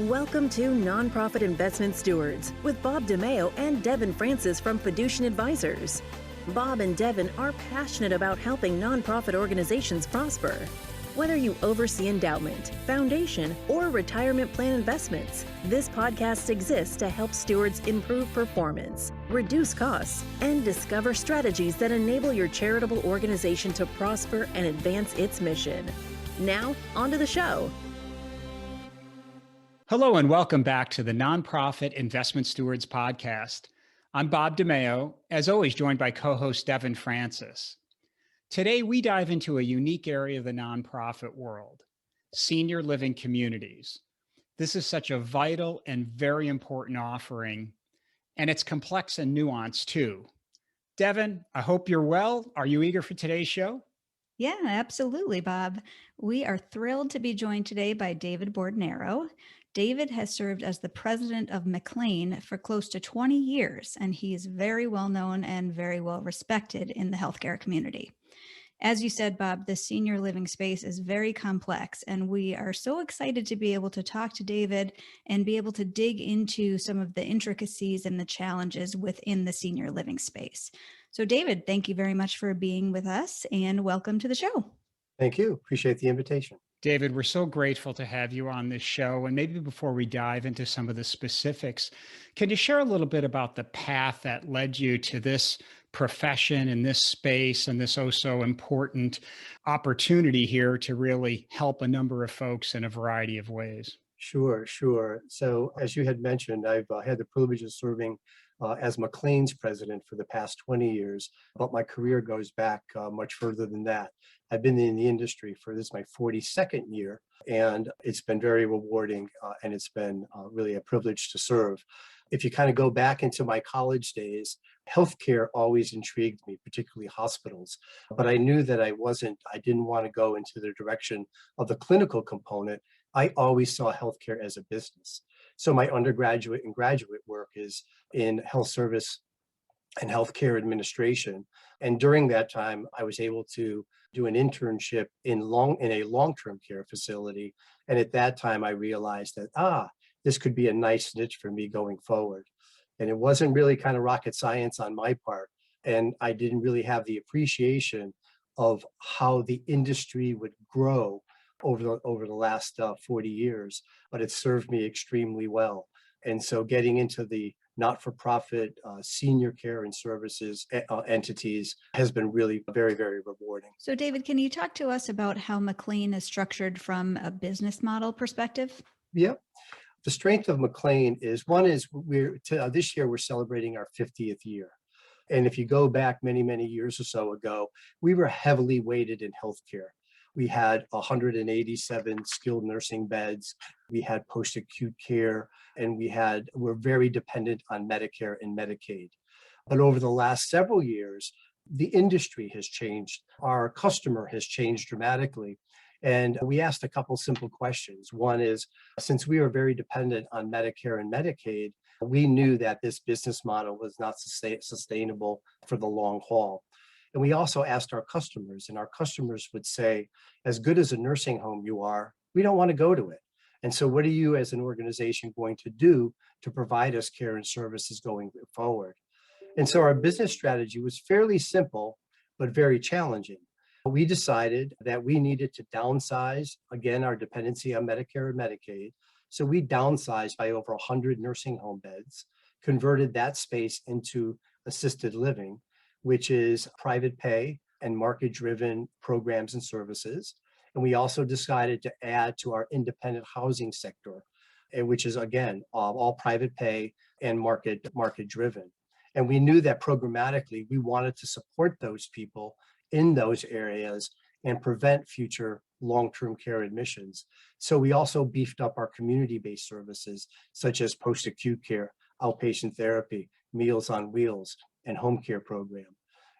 Welcome to Nonprofit Investment Stewards with Bob DiMeo and Devon Francis from Fiducian Advisors. Bob and Devon are passionate about helping nonprofit organizations prosper. Whether you oversee endowment, foundation, or retirement plan investments, this podcast exists to help stewards improve performance, reduce costs, and discover strategies that enable your charitable organization to prosper and advance its mission. Now, on to the show. Hello and welcome back to the Nonprofit Investment Stewards Podcast. I'm Bob DiMeo, as always joined by co-host Devon Francis. Today we dive into a unique area of the nonprofit world, senior living communities. This is such a vital and very important offering, and it's complex and nuanced too. Devon, I hope you're well. Are you eager for today's show? Yeah, absolutely, Bob. We are thrilled to be joined today by David Bordonaro. David has served as the president of McLean for close to 20 years, and he is very well known and very well respected in the healthcare community. As you said, Bob, the senior living space is very complex, and we are so excited to be able to talk to David and be able to dig into some of the intricacies and the challenges within the senior living space. So David, thank you very much for being with us and welcome to the show. Thank you. Appreciate the invitation. David, we're so grateful to have you on this show. And maybe before we dive into some of the specifics, can you share a little bit about the path that led you to this profession and this space and this oh so important opportunity here to really help a number of folks in a variety of ways? Sure. So as you had mentioned, I've had the privilege of serving as McLean's president for the past 20 years, but my career goes back much further than that. I've been in the industry for this my 42nd year, and it's been very rewarding, and it's been really a privilege to serve. If you kind of go back into my college days, healthcare always intrigued me, particularly hospitals. But I knew that I didn't want to go into the direction of the clinical component. I always saw healthcare as a business. So my undergraduate and graduate work is in health service and healthcare administration. And during that time, I was able to do an internship in a long-term care facility. And at that time, I realized that, this could be a nice niche for me going forward. And it wasn't really kind of rocket science on my part. And I didn't really have the appreciation of how the industry would grow over the last 40 years, but it served me extremely well. And so getting into the not-for-profit senior care and services entities has been really very, very rewarding. So David, can you talk to us about how McLean is structured from a business model perspective? Yeah. The strength of McLean is this year we're celebrating our 50th year. And if you go back many, many years or so ago, we were heavily weighted in healthcare. We had 187 skilled nursing beds. We had post-acute care, and we're very dependent on Medicare and Medicaid. But over the last several years, the industry has changed. Our customer has changed dramatically. And we asked a couple simple questions. One is, since we are very dependent on Medicare and Medicaid, we knew that this business model was not sustainable for the long haul. And we also asked our customers, and our customers would say, as good as a nursing home you are, we don't want to go to it. And so what are you as an organization going to do to provide us care and services going forward? And so our business strategy was fairly simple, but very challenging. We decided that we needed to downsize, again, our dependency on Medicare and Medicaid. So we downsized by over 100 nursing home beds, converted that space into assisted living, which is private pay and market-driven programs and services. And we also decided to add to our independent housing sector, which is, again, all private pay and market-driven. And we knew that programmatically, we wanted to support those people in those areas and prevent future long-term care admissions. So we also beefed up our community-based services, such as post-acute care, outpatient therapy, Meals on Wheels, and home care program.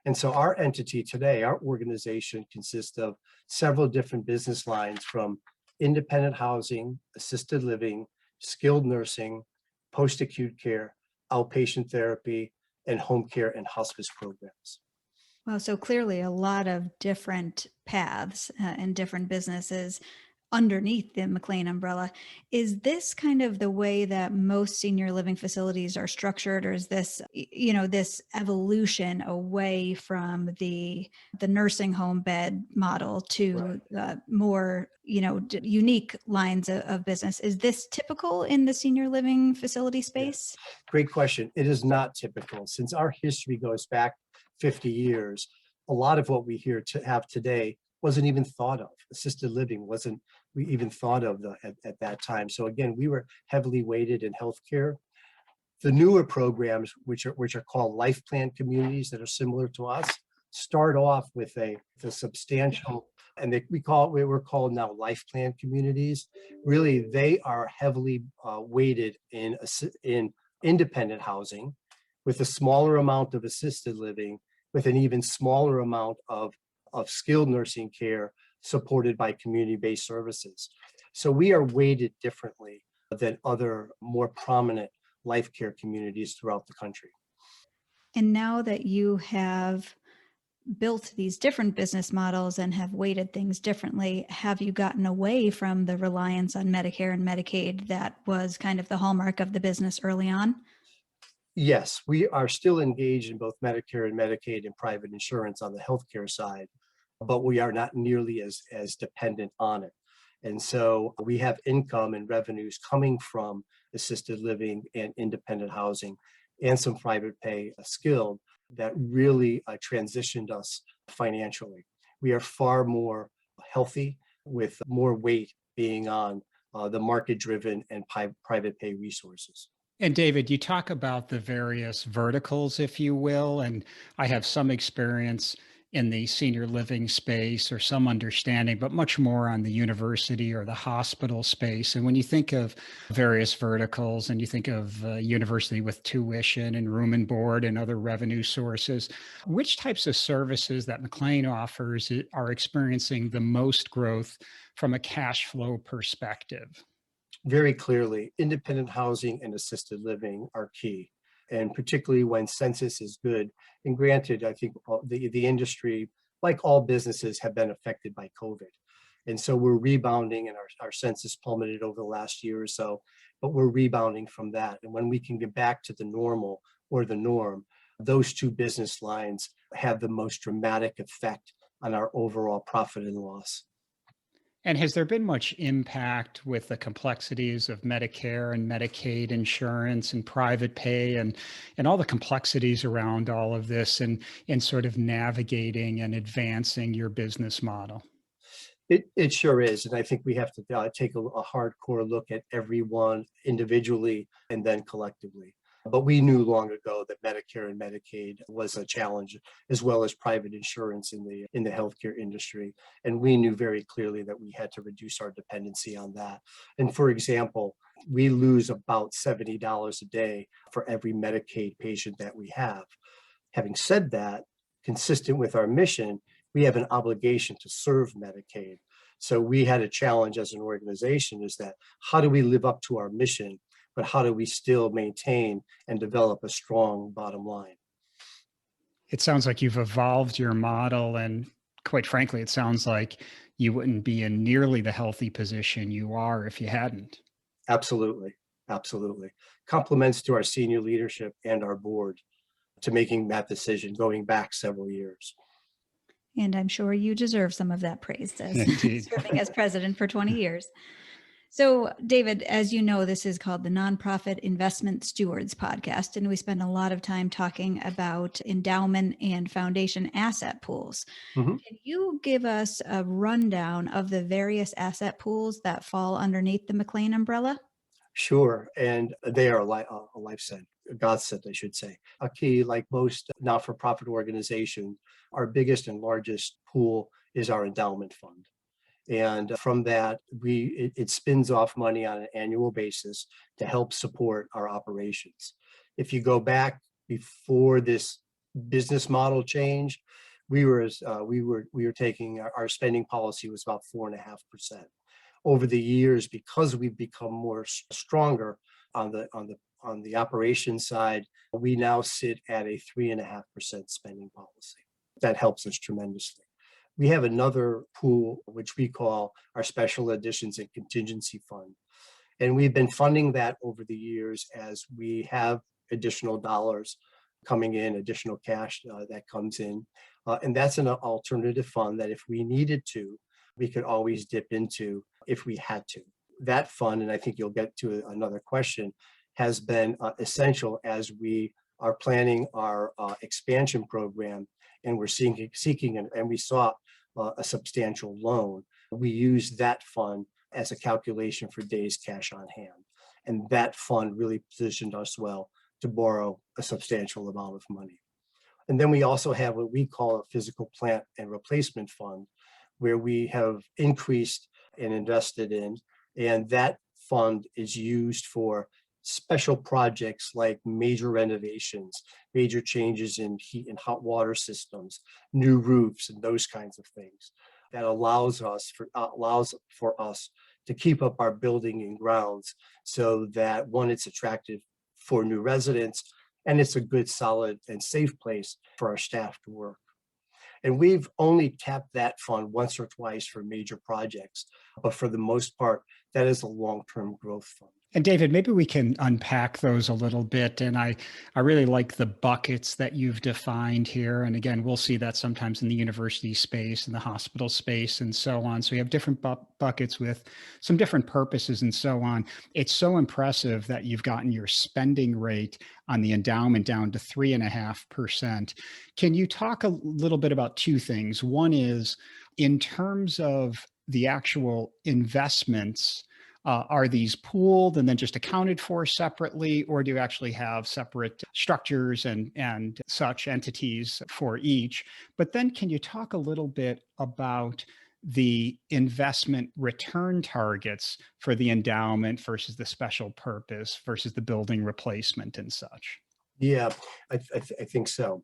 And so our entity today, our organization, consists of several different business lines, from independent housing, assisted living, skilled nursing, post-acute care, outpatient therapy, and home care and hospice programs. Well, so clearly a lot of different paths and different businesses, underneath the McLean umbrella. Is this kind of the way that most senior living facilities are structured, or is this, this evolution away from the nursing home bed model to more, unique lines of business? Is this typical in the senior living facility space? Yeah. Great question. It is not typical. Since our history goes back 50 years, a lot of what we have today wasn't even thought of. Assisted living wasn't we even thought of at that time. So again, we were heavily weighted in healthcare. The newer programs, which are called life plan communities that are similar to us, start off with the substantial, and we're called now life plan communities. Really, they are heavily weighted in independent housing, with a smaller amount of assisted living, with an even smaller amount of skilled nursing care supported by community-based services. So we are weighted differently than other more prominent life care communities throughout the country. And now that you have built these different business models and have weighted things differently, have you gotten away from the reliance on Medicare and Medicaid that was kind of the hallmark of the business early on? Yes, we are still engaged in both Medicare and Medicaid and private insurance on the healthcare side, but we are not nearly as dependent on it. And so we have income and revenues coming from assisted living and independent housing and some private pay skilled that really transitioned us financially. We are far more healthy, with more weight being on the market-driven and private pay resources. And David, you talk about the various verticals, if you will, and I have some experience in the senior living space or some understanding, but much more on the university or the hospital space. And when you think of various verticals and you think of university with tuition and room and board and other revenue sources, which types of services that McLean offers are experiencing the most growth from a cash flow perspective? Very clearly, independent housing and assisted living are key, and particularly when census is good. And granted, I think the industry, like all businesses, have been affected by COVID. And so we're rebounding, and our census plummeted over the last year or so, but we're rebounding from that. And when we can get back to the normal or the norm, those two business lines have the most dramatic effect on our overall profit and loss. And has there been much impact with the complexities of Medicare and Medicaid insurance and private pay and all the complexities around all of this and sort of navigating and advancing your business model? It sure is. And I think we have to take a hardcore look at everyone individually and then collectively. But we knew long ago that Medicare and Medicaid was a challenge, as well as private insurance in the healthcare industry. And we knew very clearly that we had to reduce our dependency on that. And for example, we lose about $70 a day for every Medicaid patient that we have. Having said that, consistent with our mission, we have an obligation to serve Medicaid. So we had a challenge as an organization, is that how do we live up to our mission, but how do we still maintain and develop a strong bottom line? It sounds like you've evolved your model, and quite frankly, it sounds like you wouldn't be in nearly the healthy position you are if you hadn't. Absolutely. Absolutely. Compliments to our senior leadership and our board to making that decision going back several years. And I'm sure you deserve some of that praise as Indeed. serving as president for 20 years. So, David, as you know, this is called the Nonprofit Investment Stewards Podcast, and we spend a lot of time talking about endowment and foundation asset pools. Mhm. Can you give us a rundown of the various asset pools that fall underneath the McLean umbrella? Sure. And they are a lifesaving, a godsend, I should say. A key, like most not-for-profit organizations, our biggest and largest pool is our endowment fund. And from that, it spins off money on an annual basis to help support our operations. If you go back before this business model change, we were taking our spending policy was about 4.5%. Over the years, because we've become more stronger on the operations side, we now sit at a 3.5% spending policy. That helps us tremendously. we have another pool, which we call our Special Additions and Contingency Fund. And we've been funding that over the years as we have additional dollars coming in, additional cash that comes in. And that's an alternative fund that if we needed to, we could always dip into if we had to. That fund, and I think you'll get to another question, has been essential as we are planning our expansion program, and we're seeking and we sought a substantial loan. We use that fund as a calculation for days cash on hand. And that fund really positioned us well to borrow a substantial amount of money. And then we also have what we call a physical plant and replacement fund, where we have increased and invested in, and that fund is used for special projects like major renovations, major changes in heat and hot water systems, new roofs, and those kinds of things. That allows for us to keep up our building and grounds so that, one, it's attractive for new residents, and it's a good, solid, and safe place for our staff to work. And we've only tapped that fund once or twice for major projects, but for the most part, that is a long-term growth fund. And David, maybe we can unpack those a little bit. And I really like the buckets that you've defined here. And again, we'll see that sometimes in the university space and the hospital space and so on. So we have different buckets with some different purposes and so on. It's so impressive that you've gotten your spending rate on the endowment down to 3.5%. Can you talk a little bit about two things? One is in terms of the actual investments, are these pooled and then just accounted for separately, or do you actually have separate structures and such entities for each? But then can you talk a little bit about the investment return targets for the endowment versus the special purpose versus the building replacement and such? Yeah, I think so.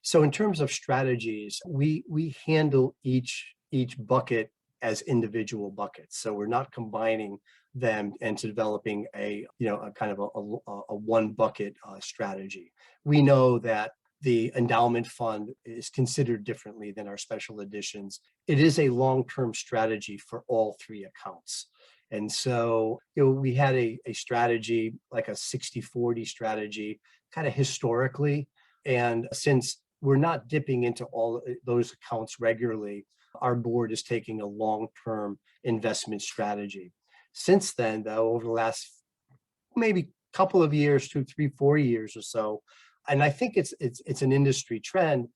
So in terms of strategies, we handle each bucket as individual buckets. So we're not combining them into developing a kind of a one bucket strategy. We know that the endowment fund is considered differently than our special additions. It is a long-term strategy for all three accounts. And so, we had a strategy, like a 60-40 strategy, kind of historically. And since we're not dipping into all those accounts regularly, our board is taking a long-term investment strategy. Since then, though, over the last maybe couple of years, 2, 3, 4 years or so, and I think it's an industry trend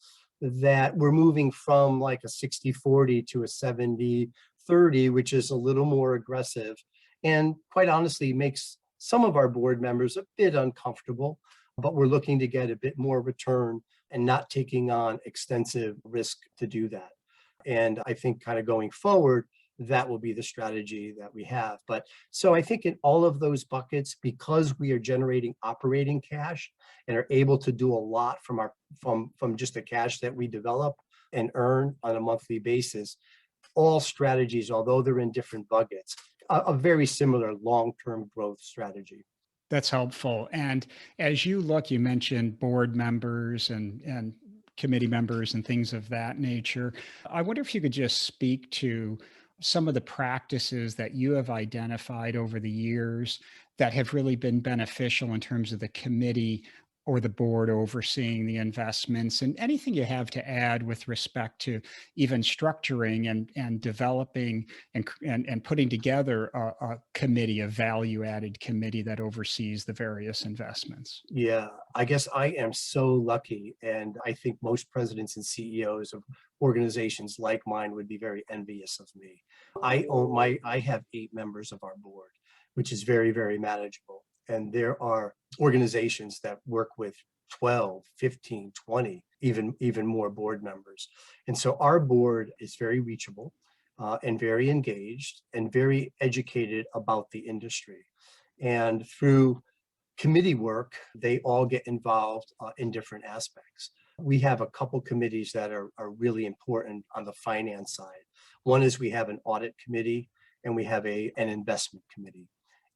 that we're moving from like a 60-40 to a 70-30, which is a little more aggressive, and quite honestly makes some of our board members a bit uncomfortable, but we're looking to get a bit more return and not taking on extensive risk to do that. And I think kind of going forward, that will be the strategy that we have. But so I think in all of those buckets, because we are generating operating cash and are able to do a lot from just the cash that we develop and earn on a monthly basis, all strategies, although they're in different buckets, a very similar long-term growth strategy. That's helpful. And as you look, you mentioned board members and committee members and things of that nature. I wonder if you could just speak to some of the practices that you have identified over the years that have really been beneficial in terms of the committee or the board overseeing the investments, and anything you have to add with respect to even structuring and developing and putting together a committee, a value-added committee that oversees the various investments. Yeah, I guess I am so lucky, and I think most presidents and CEOs of organizations like mine would be very envious of me. I have 8 members of our board, which is very, very manageable. And there are organizations that work with 12, 15, 20, even more board members. And so our board is very reachable and very engaged and very educated about the industry. And through committee work, they all get involved in different aspects. We have a couple committees that are really important on the finance side. One is we have an audit committee and we have an investment committee.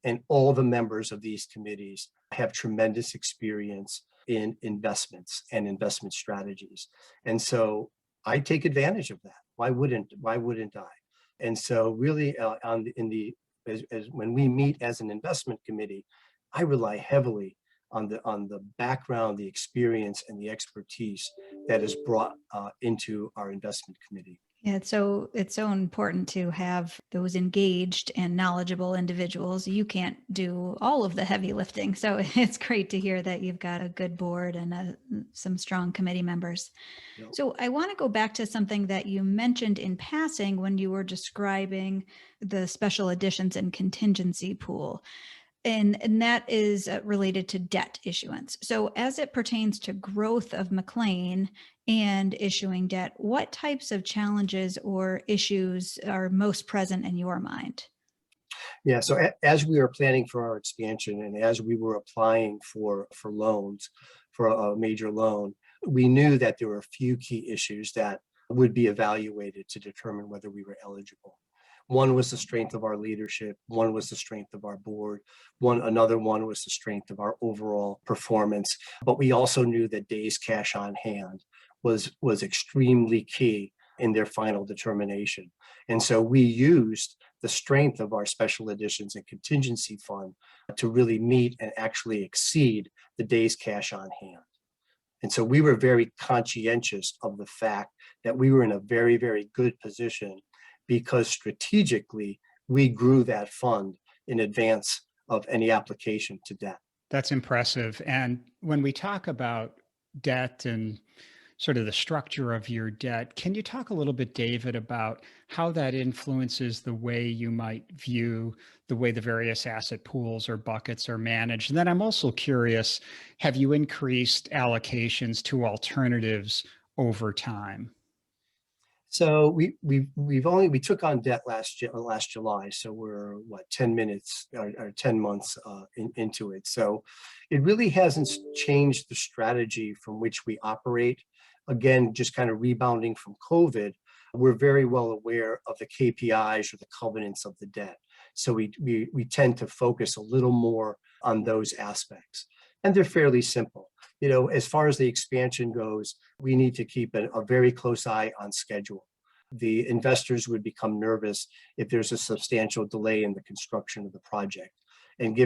And all the members of these committees have tremendous experience in investments and investment strategies. And so I take advantage of that. Why wouldn't I? And so really as when we meet as an investment committee, I rely heavily on the background, the experience, and the expertise that is brought into our investment committee. Yeah, it's so important to have those engaged and knowledgeable individuals. You can't do all of the heavy lifting, so it's great to hear that you've got a good board and some strong committee members. Yep. So I want to go back to something that you mentioned in passing when you were describing the special additions and contingency pool. And that is related to debt issuance. So as it pertains to growth of McLean and issuing debt, what types of challenges or issues are most present in your mind? Yeah, so as we were planning for our expansion and as we were applying for loans, for a major loan, we knew that there were a few key issues that would be evaluated to determine whether we were eligible. One was the strength of our leadership. One was the strength of our board. Another one was the strength of our overall performance. But we also knew that days cash on hand was extremely key in their final determination. And so we used the strength of our special additions and contingency fund to really meet and actually exceed the days cash on hand. And so we were very conscientious of the fact that we were in a very, very good position because strategically we grew that fund in advance of any application to debt. That's impressive. And when we talk about debt and sort of the structure of your debt, can you talk a little bit, David, about how that influences the way you might view the way the various asset pools or buckets are managed? And then I'm also curious, have you increased allocations to alternatives over time? So we took on debt last July. So we're 10 months into it. So it really hasn't changed the strategy from which we operate. Again, just kind of rebounding from COVID, we're very well aware of the KPIs or the covenants of the debt. So we tend to focus a little more on those aspects. And they're fairly simple. As far as the expansion goes, we need to keep a very close eye on schedule. The investors would become nervous if there's a substantial delay in the construction of the project. And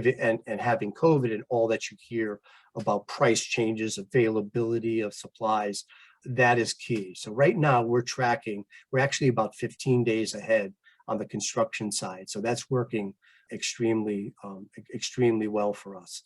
having COVID and all that you hear about price changes, availability of supplies, that is key. So right now we're actually about 15 days ahead on the construction side. So that's working extremely well for us.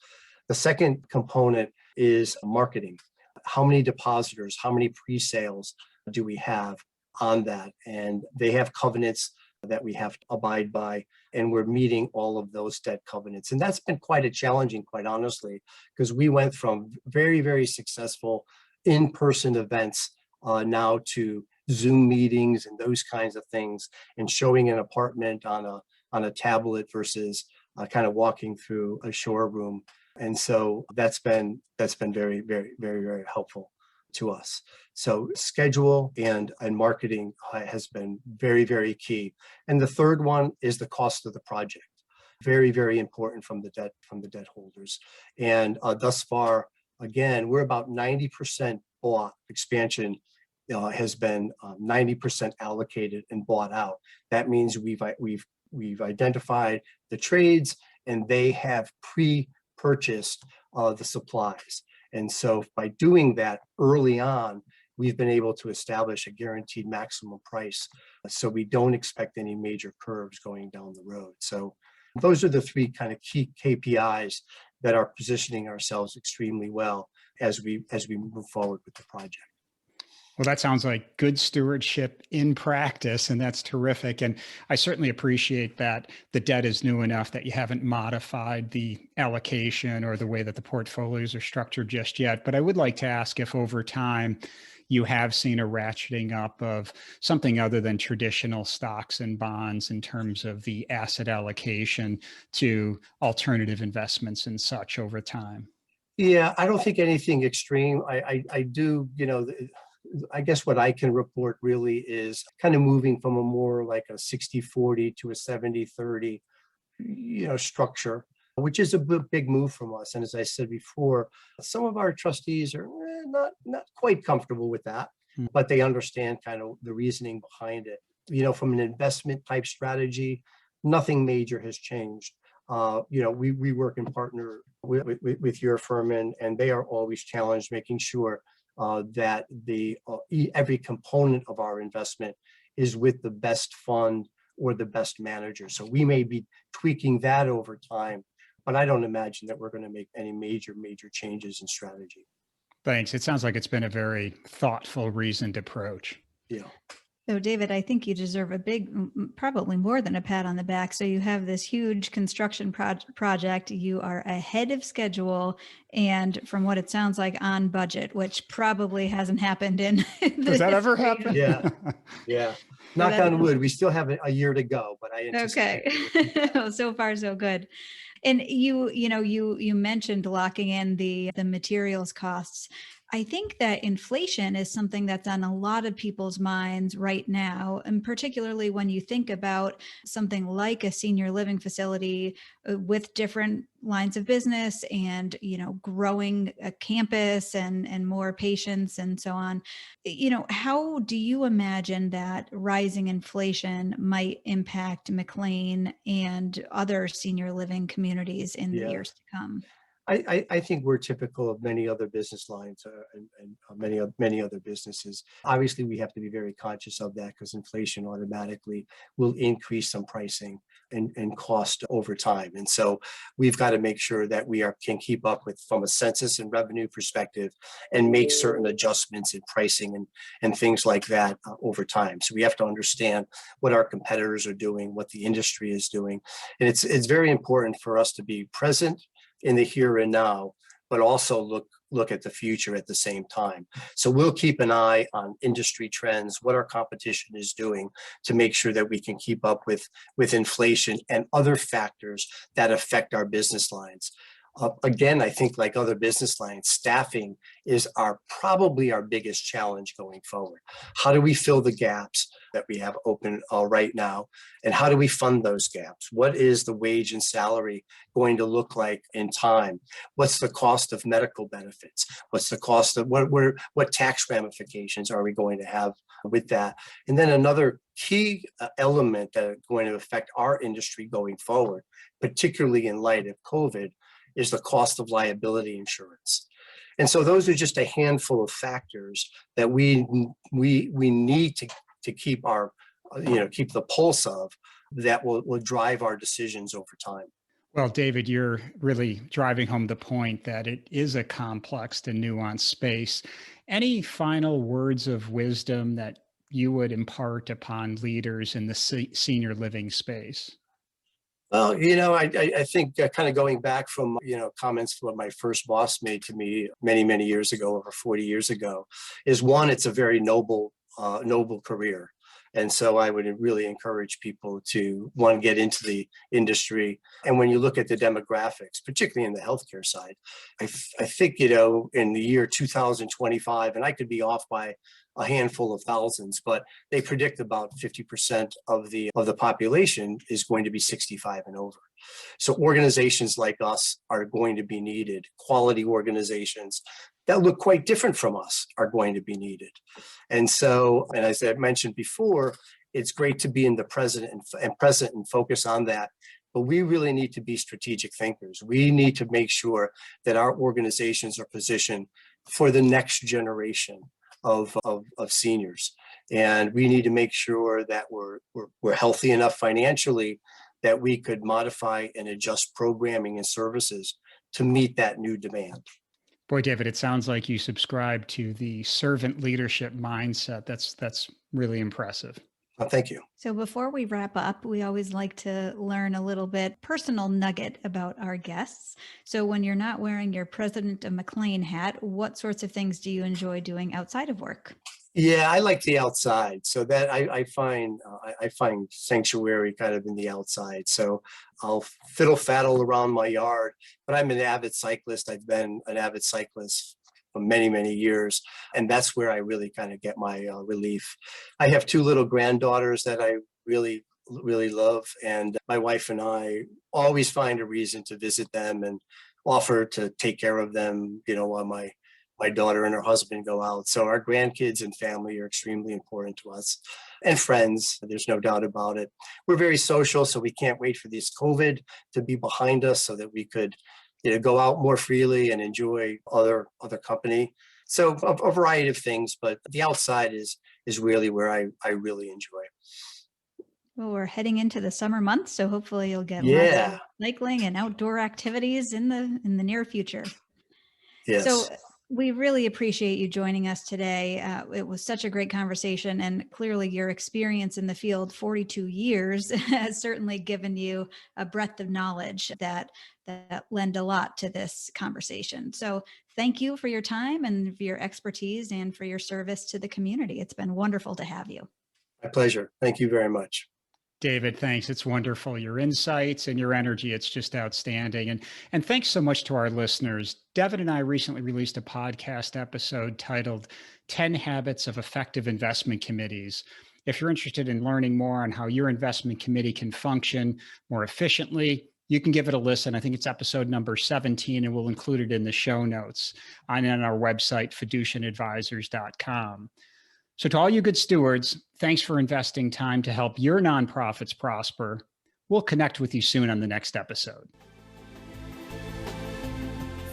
The second component is marketing. How many depositors, how many pre-sales do we have on that? And they have covenants that we have to abide by, and we're meeting all of those debt covenants. And that's been quite challenging, quite honestly, because we went from very, very successful in-person events now to Zoom meetings and those kinds of things, and showing an apartment on a tablet versus kind of walking through a showroom. And so that's been very, very, very, very helpful to us. So schedule and marketing has been very, very key. And the third one is the cost of the project. Very, very important from the debt holders. And thus far, again, we're about 90% bought. Expansion has been 90% allocated and bought out. That means we've identified the trades and they have pre-purchased the supplies. And so by doing that early on, we've been able to establish a guaranteed maximum price. So we don't expect any major curves going down the road. So those are the three kind of key KPIs that are positioning ourselves extremely well as we move forward with the project. Well, that sounds like good stewardship in practice, and that's terrific. And I certainly appreciate that the debt is new enough that you haven't modified the allocation or the way that the portfolios are structured just yet. But I would like to ask if over time you have seen a ratcheting up of something other than traditional stocks and bonds in terms of the asset allocation to alternative investments and such over time. Yeah, I don't think anything extreme. I do, I guess what I can report really is kind of moving from a more like a 60-40 to a 70-30, structure, which is a big move from us. And as I said before, some of our trustees are not quite comfortable with that. but they understand kind of the reasoning behind it. From an investment type strategy, nothing major has changed. We work in partner with your firm, and they are always challenged, making sure that every component of our investment is with the best fund or the best manager. So we may be tweaking that over time, but I don't imagine that we're going to make any major changes in strategy. Thanks. It sounds like it's been a very thoughtful, reasoned approach. Yeah. So, David, I think you deserve a big, probably more than a pat on the back. So you have this huge construction project. You are ahead of schedule and, from what it sounds like, on budget, which probably hasn't happened in Does that ever happen? Yeah. Yeah. Knock on wood. We still have a year to go, but I anticipate. Okay. So far, so good. And you mentioned locking in the materials costs. I think that inflation is something that's on a lot of people's minds right now, and particularly when you think about something like a senior living facility with different lines of business and, growing a campus and more patients and so on. How do you imagine that rising inflation might impact McLean and other senior living communities in the years to come? I think we're typical of many other business lines and many other businesses. Obviously, we have to be very conscious of that because inflation automatically will increase some pricing and cost over time. And so we've got to make sure that we can keep up with from a census and revenue perspective and make certain adjustments in pricing and things like that over time. So we have to understand what our competitors are doing, what the industry is doing. And it's very important for us to be present in the here and now, but also look at the future at the same time. So we'll keep an eye on industry trends, what our competition is doing to make sure that we can keep up with inflation and other factors that affect our business lines. Again, I think like other business lines, staffing is probably our biggest challenge going forward. How do we fill the gaps that we have open right now? And how do we fund those gaps? What is the wage and salary going to look like in time? What's the cost of medical benefits? What's the cost of what tax ramifications are we going to have with that? And then another key element that is going to affect our industry going forward, particularly in light of COVID, is the cost of liability insurance. And so those are just a handful of factors that we need to keep keep the pulse of that will drive our decisions over time. Well, David, you're really driving home the point that it is a complex and nuanced space. Any final words of wisdom that you would impart upon leaders in the senior living space? Well, I think kind of going back from, comments what my first boss made to me many years ago, over 40 years ago, is one, it's a very noble career. And so I would really encourage people to, one, get into the industry. And when you look at the demographics, particularly in the healthcare side, I think, in the year 2025, and I could be off by a handful of thousands, but they predict about 50% of the population is going to be 65 and over. So organizations like us are going to be needed. Quality organizations that look quite different from us are going to be needed. And so, and as I mentioned before, it's great to be in the present and focus on that. But we really need to be strategic thinkers. We need to make sure that our organizations are positioned for the next generation of seniors. And we need to make sure that we're healthy enough financially that we could modify and adjust programming and services to meet that new demand. Boy, David, it sounds like you subscribe to the servant leadership mindset. That's really impressive. Well, thank you. So before we wrap up, we always like to learn a little bit personal nugget about our guests. So when you're not wearing your President of McLean hat, what sorts of things do you enjoy doing outside of work? Yeah, I like the outside. So that I find sanctuary kind of in the outside. So I'll fiddle faddle around my yard, but I'm an avid cyclist. I've been an avid cyclist for many years, and that's where I really kind of get my relief. I have two little granddaughters that I really love, and my wife and I always find a reason to visit them and offer to take care of them, while my daughter and her husband go out. So our grandkids and family are extremely important to us, and friends. There's no doubt about it. We're very social, so we can't wait for this COVID to be behind us so that we could go out more freely and enjoy other company. So a variety of things, but the outside is really where I really enjoy. Well, we're heading into the summer months, so hopefully you'll get lots Yeah. of cycling and outdoor activities in the near future. Yes. So we really appreciate you joining us today. It was such a great conversation, and clearly your experience in the field, 42 years, has certainly given you a breadth of knowledge that lend a lot to this conversation. So thank you for your time and for your expertise and for your service to the community. It's been wonderful to have you. My pleasure. Thank you very much. David, thanks. It's wonderful. Your insights and your energy, it's just outstanding. And thanks so much to our listeners. Devin and I recently released a podcast episode titled 10 Habits of Effective Investment Committees. If you're interested in learning more on how your investment committee can function more efficiently, you can give it a listen. I think it's episode number 17, and we'll include it in the show notes on our website, fiducianadvisors.com. So to all you good stewards, thanks for investing time to help your nonprofits prosper. We'll connect with you soon on the next episode.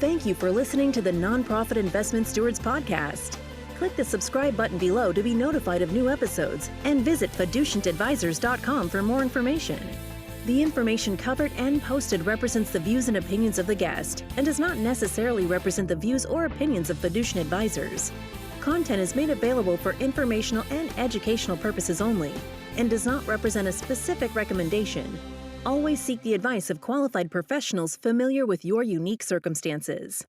Thank you for listening to the Nonprofit Investment Stewards Podcast. Click the subscribe button below to be notified of new episodes and visit fiducianadvisors.com for more information. The information covered and posted represents the views and opinions of the guest and does not necessarily represent the views or opinions of Fiducian Advisors. Content is made available for informational and educational purposes only and does not represent a specific recommendation. Always seek the advice of qualified professionals familiar with your unique circumstances.